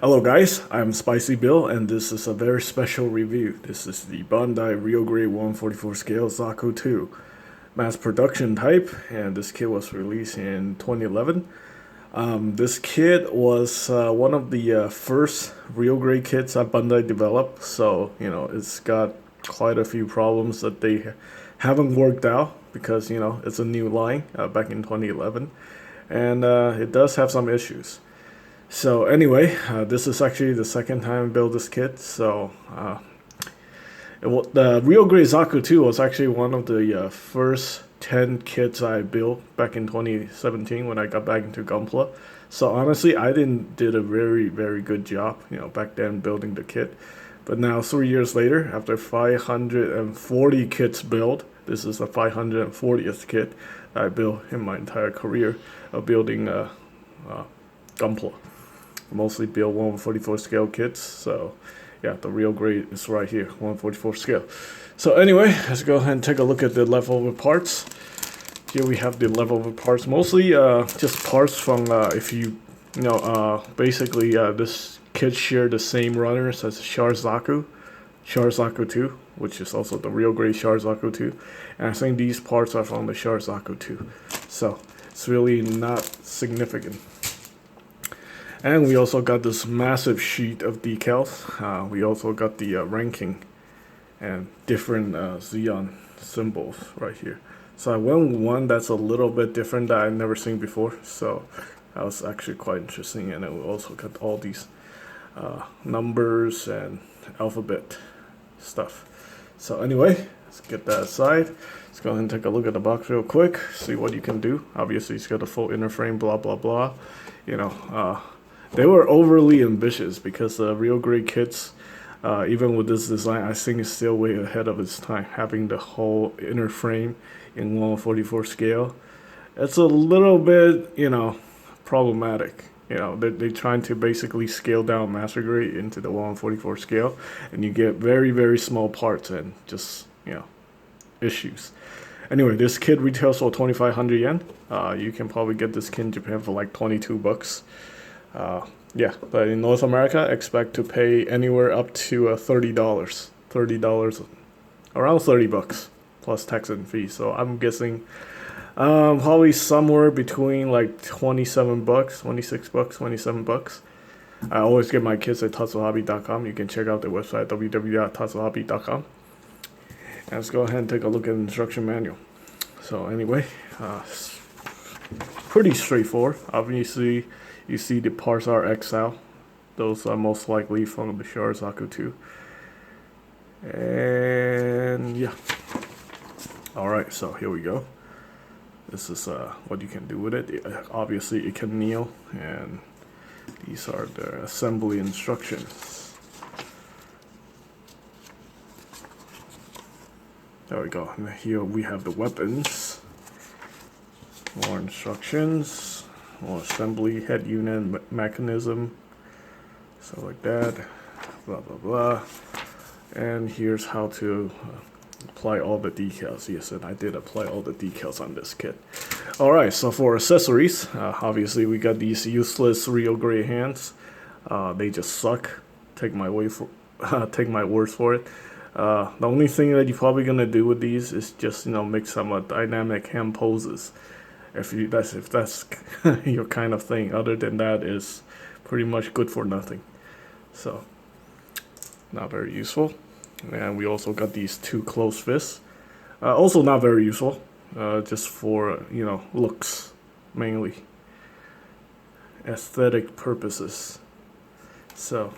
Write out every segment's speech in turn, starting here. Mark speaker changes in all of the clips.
Speaker 1: Hello guys, I'm Spicy Bill and this is a very special review. This is the Bandai Real Grade 144 scale Zaku 2 mass production type, and this kit was released in 2011. This kit was one of the first real grade kits that Bandai developed, so it's got quite a few problems that they haven't worked out because it's a new line back in 2011, and it does have some issues. So anyway, this is actually the second time I built this kit. So the Real Grade Zaku 2 was actually one of the first 10 kits I built back in 2017 when I got back into Gunpla. So honestly, I did a very good job, back then building the kit. But now 3 years later, after 540 kits built, this is the 540th kit I built in my entire career of building Gunpla. Mostly build 144 scale kits, so yeah, the real grade is right here, 144 scale. So anyway, let's go ahead and take a look at the leftover parts. Here we have the leftover parts, mostly just parts from basically this kit share the same runners as Char Zaku 2, which is also the real grade Char Zaku 2, and I think these parts are from the Char Zaku 2, so it's really not significant. And we also got this massive sheet of decals. We also got the ranking and different Xeon symbols right here. So I went with one that's a little bit different that I've never seen before. So that was actually quite interesting. And then we also got all these numbers and alphabet stuff. So anyway, let's get that aside. Let's go ahead and take a look at the box real quick. See what you can do. Obviously, it's got a full inner frame, blah, blah, blah. They were overly ambitious because the real grade kits, even with this design, I think is still way ahead of its time. Having the whole inner frame in 144 scale, it's a little bit, problematic. They're trying to basically scale down master grade into the 144 scale, and you get very small parts and just, issues. Anyway, this kit retails for 2,500 yen. You can probably get this kit in Japan for like 22 bucks. Yeah, but in North America, expect to pay anywhere up to $30, around 30 bucks plus tax and fees. So I'm guessing probably somewhere between like 27 bucks, 26 bucks, 27 bucks. I always get my kits at tatsuhobby.com. You can check out their website, www.tatsuhobby.com. And let's go ahead and take a look at the instruction manual. So anyway, pretty straightforward. Obviously, you see the parts are XL. Those are most likely from the Char Zaku 2. And yeah. Alright, so here we go. This is what you can do with it. Obviously, it can kneel. And these are the assembly instructions. There we go. And here we have the weapons. More instructions. More assembly, head unit, mechanism, so like that, blah blah blah. And here's how to apply all the decals. Yes, and I did apply all the decals on this kit. Alright, so for accessories, obviously we got these useless real grade hands. They just suck. Take my words for it. The only thing that you're probably gonna do with these is just make some dynamic hand poses. If that's your kind of thing. Other than that, is pretty much good for nothing. So not very useful. And we also got these two closed fists. Also not very useful. Just for looks mainly, aesthetic purposes. So,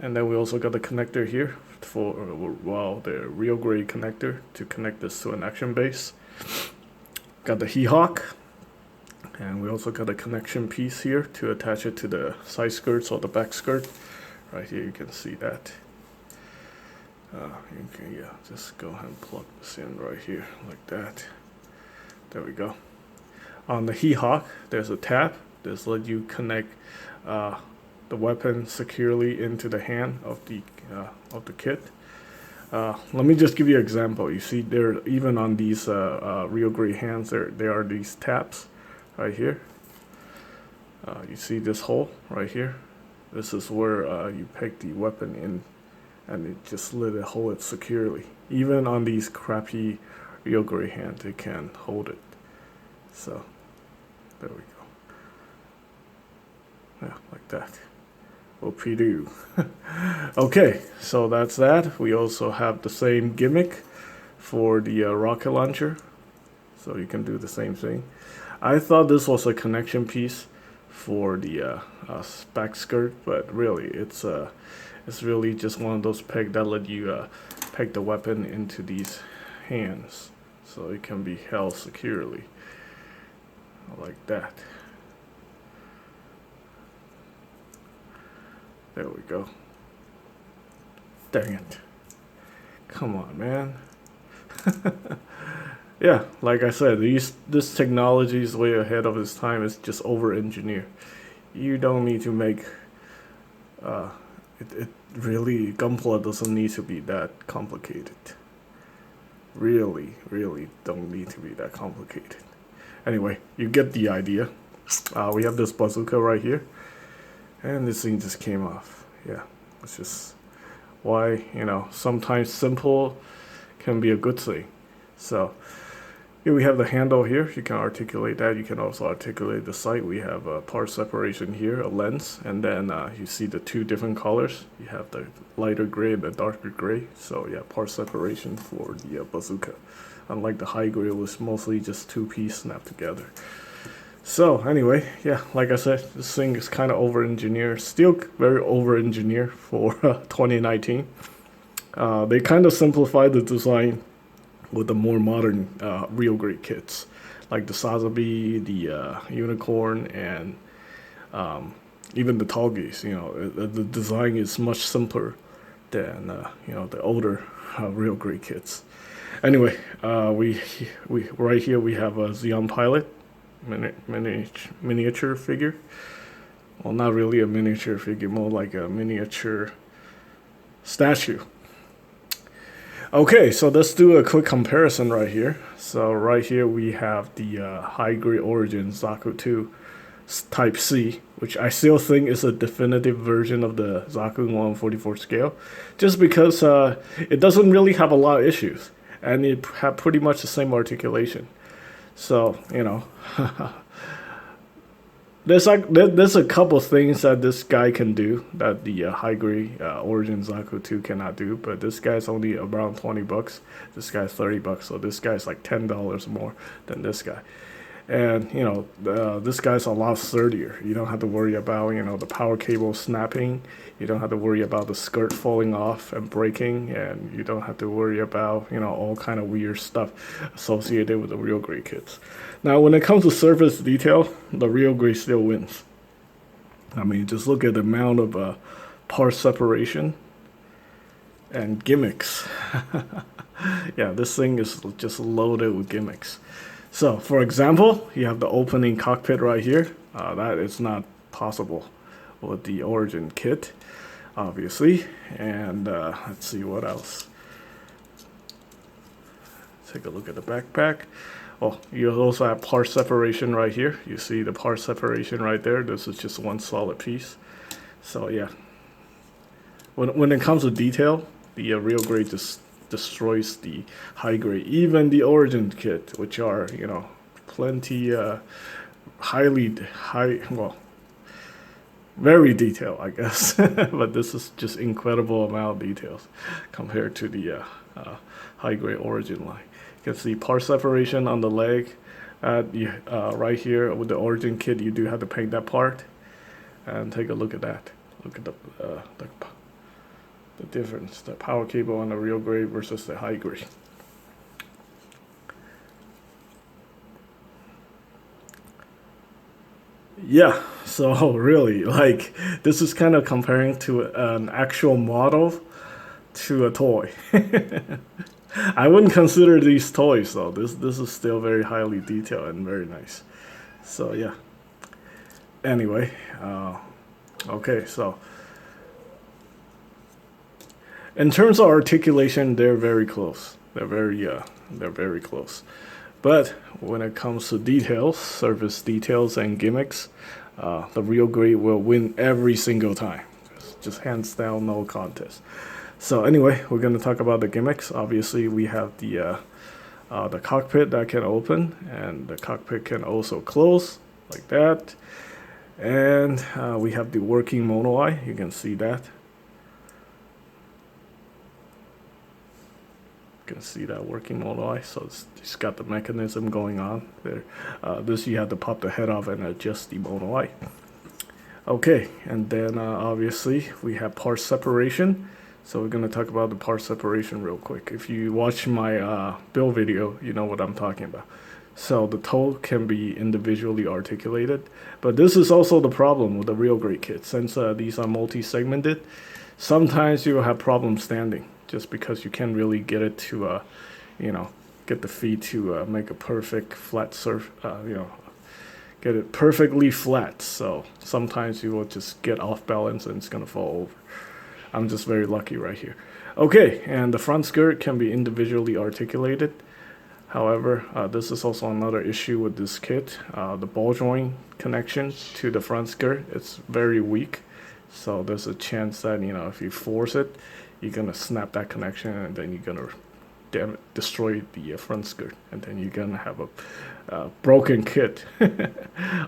Speaker 1: and then we also got the connector here for the real grade connector to connect this to an action base. Got the He-Hawk, and we also got a connection piece here to attach it to the side skirts or the back skirt. Right here you can see that. Just go ahead and plug this in right here like that. There we go. On the He-Hawk, there's a tab. This lets you connect the weapon securely into the hand of the kit. Let me just give you an example. You see there, even on these real grade hands, there are these tabs right here. You see this hole right here? This is where you peg the weapon in, and it just let it hold it securely. Even on these crappy real gray hands, it can hold it. So there we go. Yeah, like that. Whoopie-doo. Okay, so that's that. We also have the same gimmick for the rocket launcher, so you can do the same thing. I thought this was a connection piece for the back skirt, but really it's really just one of those pegs that let you peg the weapon into these hands, so it can be held securely like that. There we go. Dang it. Come on, man. Yeah, like I said, this technology is way ahead of its time. It's just over-engineered. You don't need to make... it really, Gunpla doesn't need to be that complicated. Really don't need to be that complicated. Anyway, you get the idea. We have this bazooka right here. And this thing just came off. Yeah, it's just why, sometimes simple can be a good thing. So here we have the handle here. You can articulate that. You can also articulate the sight. We have a part separation here, a lens, and then you see the two different colors. You have the lighter gray and the darker gray. So yeah, part separation for the bazooka. Unlike the high gray, it was mostly just two-piece snapped together. So anyway, yeah, like I said, this thing is kind of over-engineered, still very over-engineered for 2019. They kind of simplified the design with the more modern real grade kits, like the Sazabi, the Unicorn, and even the Tallgeese. The design is much simpler than the older real grade kits. Anyway, we right here we have a Xeon Pilot. Miniature figure. Well, not really a miniature figure, more like a miniature statue. Okay, so let's do a quick comparison right here. So right here we have the high grade Origin Zaku 2 Type C, which I still think is a definitive version of the Zaku 1/44 scale, just because it doesn't really have a lot of issues, and it have pretty much the same articulation. So, there's a couple things that this guy can do that the high grade Origin Zaku 2 cannot do, but this guy's only around $20. This guy's $30, so this guy's like $10 more than this guy. And this guy's a lot sturdier. You don't have to worry about the power cable snapping. You don't have to worry about the skirt falling off and breaking, and you don't have to worry about all kind of weird stuff associated with the real grade kits. Now, when it comes to surface detail, the real grade still wins. I mean, just look at the amount of part separation and gimmicks. Yeah, this thing is just loaded with gimmicks. So, for example, you have the opening cockpit right here. That is not possible with the Origin kit, obviously. And let's see what else. Take a look at the backpack. Oh, you also have part separation right here. You see the part separation right there. This is just one solid piece. So yeah, when it comes to detail, the real grade just destroys the high grade, even the Origin kit, which are plenty very detailed, I guess. But this is just incredible amount of details compared to the high grade Origin line. You can see part separation on the leg. Right here with the Origin kit, you do have to paint that part, and take a look at that. Look at the difference, the power cable on the real grade versus the high grade. Yeah, so really, this is kind of comparing to an actual model to a toy. I wouldn't consider these toys though. This is still very highly detailed and very nice. So yeah. Anyway, okay, so in terms of articulation, they're very close. They're very close. But when it comes to details, surface details and gimmicks, the real grade will win every single time. Just hands down, no contest. So anyway, we're going to talk about the gimmicks. Obviously, we have the cockpit that can open, and the cockpit can also close like that. And we have the working mono eye. You can see that. You can see that working mono eye. So it's got the mechanism going on there. This you have to pop the head off and adjust the mono eye. Okay, and then obviously we have part separation. So we're going to talk about the part separation real quick. If you watch my build video, you know what I'm talking about. So the toe can be individually articulated, but this is also the problem with the real grade kit. Since these are multi-segmented, sometimes you will have problems standing just because you can't really get it to, get the feet to make a perfect flat surface, get it perfectly flat. So sometimes you will just get off balance and it's going to fall over. I'm just very lucky right here. Okay, and the front skirt can be individually articulated. However, this is also another issue with this kit. The ball joint connection to the front skirt is very weak. So there's a chance that, if you force it, you're going to snap that connection and then you're going to destroy the front skirt. And then you're going to have a broken kit.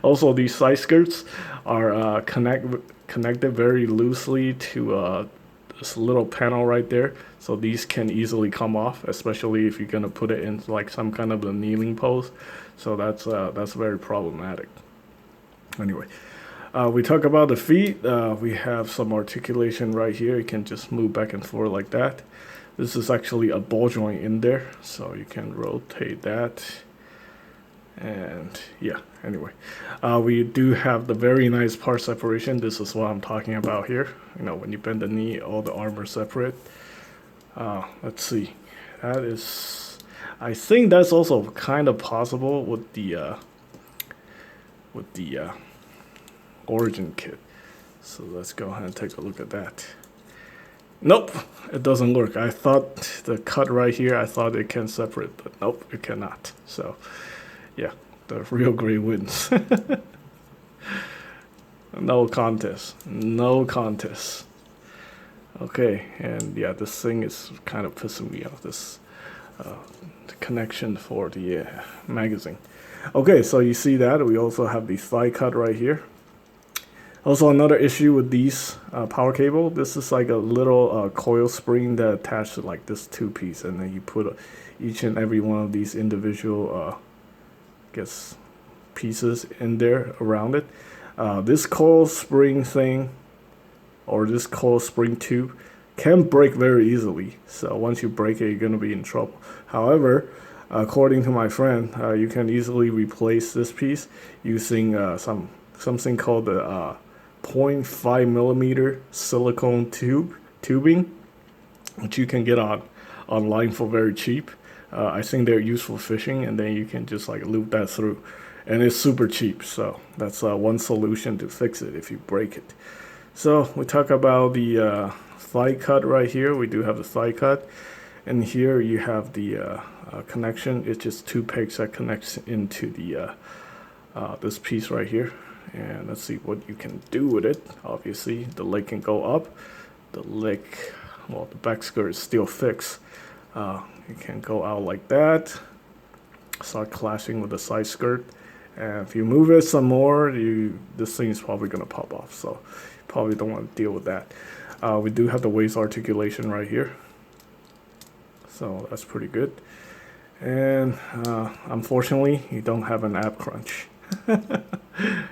Speaker 1: Also, these side skirts are connected very loosely to this little panel right there, so these can easily come off, especially if you're gonna put it in like some kind of a kneeling pose. So that's very problematic. Anyway, we talk about the feet. We have some articulation right here. You can just move back and forth like that. This is actually a ball joint in there, so you can rotate that. And yeah, anyway, we do have the very nice part separation. This is what I'm talking about here. When you bend the knee, all the armor separate. Let's see, that is, I think that's also kind of possible with the origin kit. So let's go ahead and take a look at that. Nope, it doesn't work. I thought the cut right here, I thought it can separate, but nope, it cannot. So yeah, the real grade wins. No contest. No contest. Okay, and yeah, this thing is kind of pissing me off, this the connection for the magazine. Okay, so you see that. We also have the thigh cut right here. Also, another issue with these power cable, this is like a little coil spring that attached to like this two-piece, and then you put each and every one of these individual pieces in there around it. This coil spring thing, or this coil spring tube, can break very easily. So once you break it, you're going to be in trouble. However, according to my friend, you can easily replace this piece using something called the 0.5 millimeter silicone tubing, which you can get online for very cheap. I think they're used for fishing, and then you can just like loop that through, and it's super cheap. So that's one solution to fix it if you break it. So we talk about the thigh cut right here. We do have the thigh cut, and here you have the connection. It's just two pegs that connects into the this piece right here. And let's see what you can do with it. Obviously, the leg can go up. The leg, well, the back skirt is still fixed. You can go out like that. Start clashing with the side skirt. And if you move it some more, this thing is probably going to pop off. So you probably don't want to deal with that. We do have the waist articulation right here. So that's pretty good. And unfortunately, you don't have an ab crunch.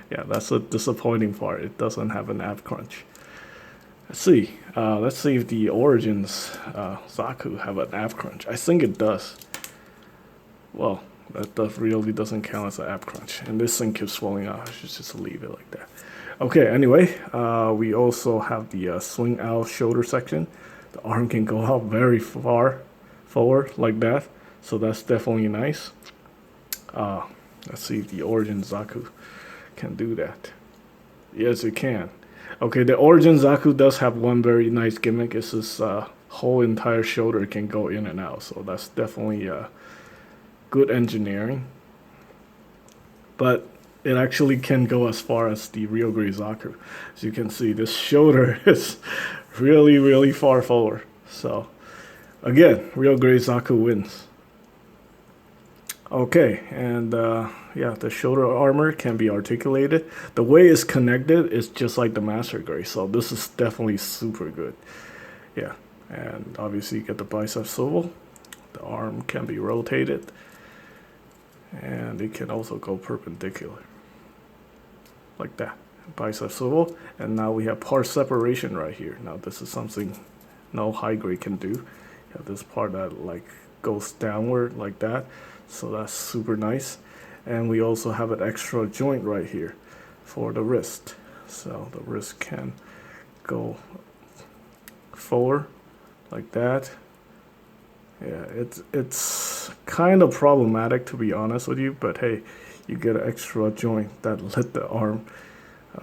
Speaker 1: Yeah, that's a disappointing part. It doesn't have an ab crunch. Let's see if the Origins Zaku have an ab crunch. I think it does. Well, that really doesn't count as an ab crunch. And this thing keeps falling out. I should just leave it like that. Okay, anyway, we also have the swing out shoulder section. The arm can go out very far forward like that. So that's definitely nice. Let's see if the Origin Zaku can do that. Yes, it can. Okay, the Origin Zaku does have one very nice gimmick. It's this whole entire shoulder can go in and out. So that's definitely good engineering. But it actually can go as far as the real grade Zaku. As you can see, this shoulder is really, really far forward. So again, real grade Zaku wins. Okay, and yeah, the shoulder armor can be articulated. The way it's connected is just like the master grade, so this is definitely super good. Yeah, and obviously you get the bicep swivel. The arm can be rotated, and it can also go perpendicular, like that. Bicep swivel, and now we have part separation right here. Now this is something no high grade can do. You have this part that like goes downward like that, so that's super nice. And we also have an extra joint right here for the wrist, so the wrist can go forward like that. Yeah, it's kind of problematic, to be honest with you, but hey, you get an extra joint that let the arm,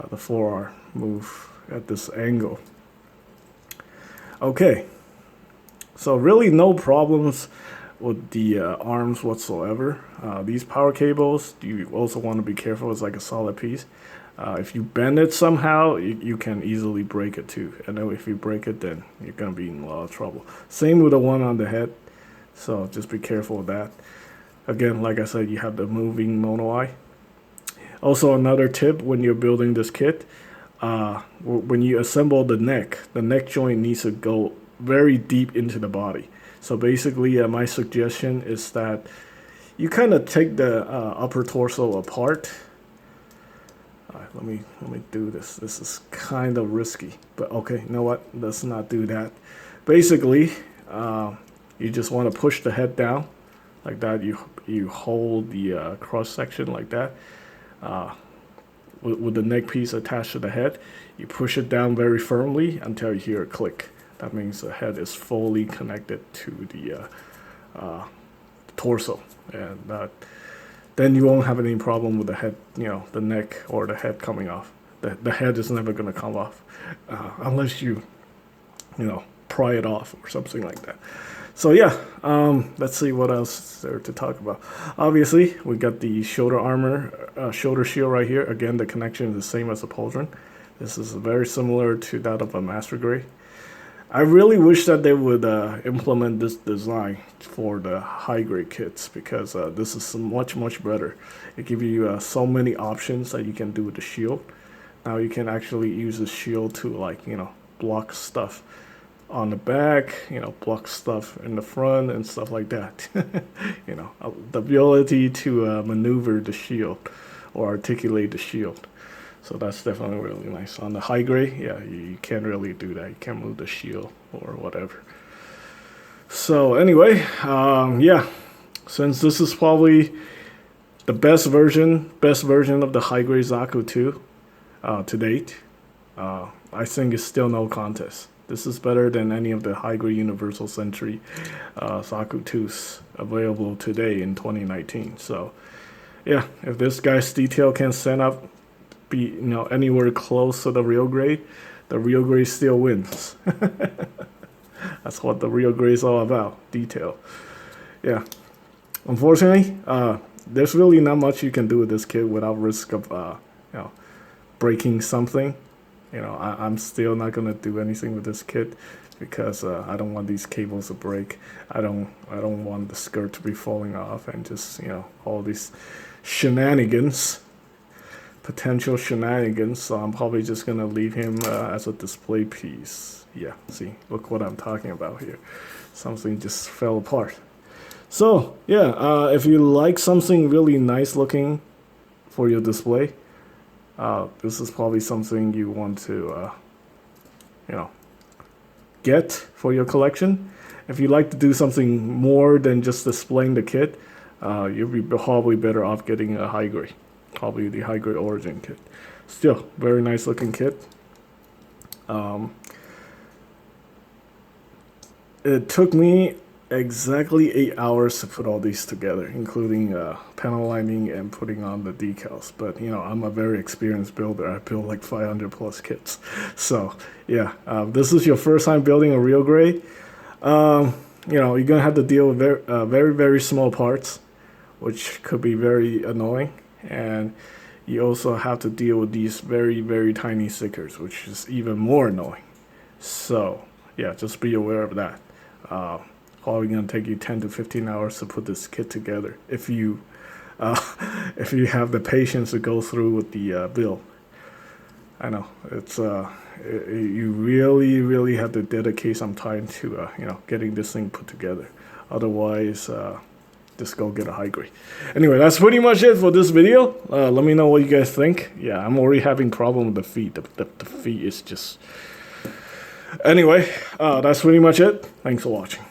Speaker 1: the forearm, move at this angle. Okay, so really no problems with the arms whatsoever. These power cables, you also want to be careful. It's like a solid piece. If you bend it somehow, you can easily break it too. And then if you break it, then you're going to be in a lot of trouble. Same with the one on the head. So just be careful with that. Again, like I said, you have the moving mono eye. Also, another tip when you're building this kit, when you assemble the neck joint needs to go very deep into the body. So basically, my suggestion is that you kind of take the upper torso apart. Let me do this. This is kind of risky, but okay, you know what? Let's not do that. Basically, you just want to push the head down like that. You hold the cross section like that. With the neck piece attached to the head, you push it down very firmly until you hear a click. That means the head is fully connected to the torso, and then you won't have any problem with the head, the neck or the head coming off. The head is never going to come off unless you pry it off or something like that. So yeah, let's see what else is there to talk about. Obviously, we got the shoulder armor, shoulder shield right here. Again, the connection is the same as the pauldron. This is very similar to that of a master grade. I really wish that they would implement this design for the high grade kits, because this is much better. It gives you so many options that you can do with the shield. Now you can actually use the shield to block stuff on the back, block stuff in the front and stuff like that. The ability to maneuver the shield or articulate the shield. So that's definitely really nice. On the high grade, yeah, you can't really do that. You can't move the shield or whatever. So anyway, yeah, since this is probably the best version of the high grade Zaku 2 to date, I think it's still no contest. This is better than any of the high grade Universal Century Zaku 2s available today in 2019. So yeah, if this guy's detail can stand up, be anywhere close to the real grade still wins. That's what the real grade is all about, detail. Yeah, unfortunately, there's really not much you can do with this kit without risk of breaking something. I'm still not gonna do anything with this kit because I don't want these cables to break. I don't want the skirt to be falling off and just all these potential shenanigans. So I'm probably just gonna leave him as a display piece. Yeah, see, look what I'm talking about here. Something just fell apart. So yeah, if you like something really nice looking for your display, this is probably something you want to get for your collection. If you like to do something more than just displaying the kit, you'll be probably better off getting a high grade. Probably the high grade origin kit. Still, very nice looking kit. It took me exactly 8 hours to put all these together, including panel lining and putting on the decals. But I'm a very experienced builder. I built like 500 plus kits. So yeah, this is your first time building a real grade. You're gonna have to deal with very small parts, which could be very annoying. And you also have to deal with these very, very tiny stickers, which is even more annoying. So yeah, just be aware of that. Probably gonna take you 10 to 15 hours to put this kit together if you have the patience to go through with the build. I know it's you really have to dedicate some time to getting this thing put together. Otherwise, just go get a high grade. Anyway, that's pretty much it for this video. Let me know what you guys think. Yeah, I'm already having problem with the feet. The feet is just. Anyway, that's pretty much it. Thanks for watching.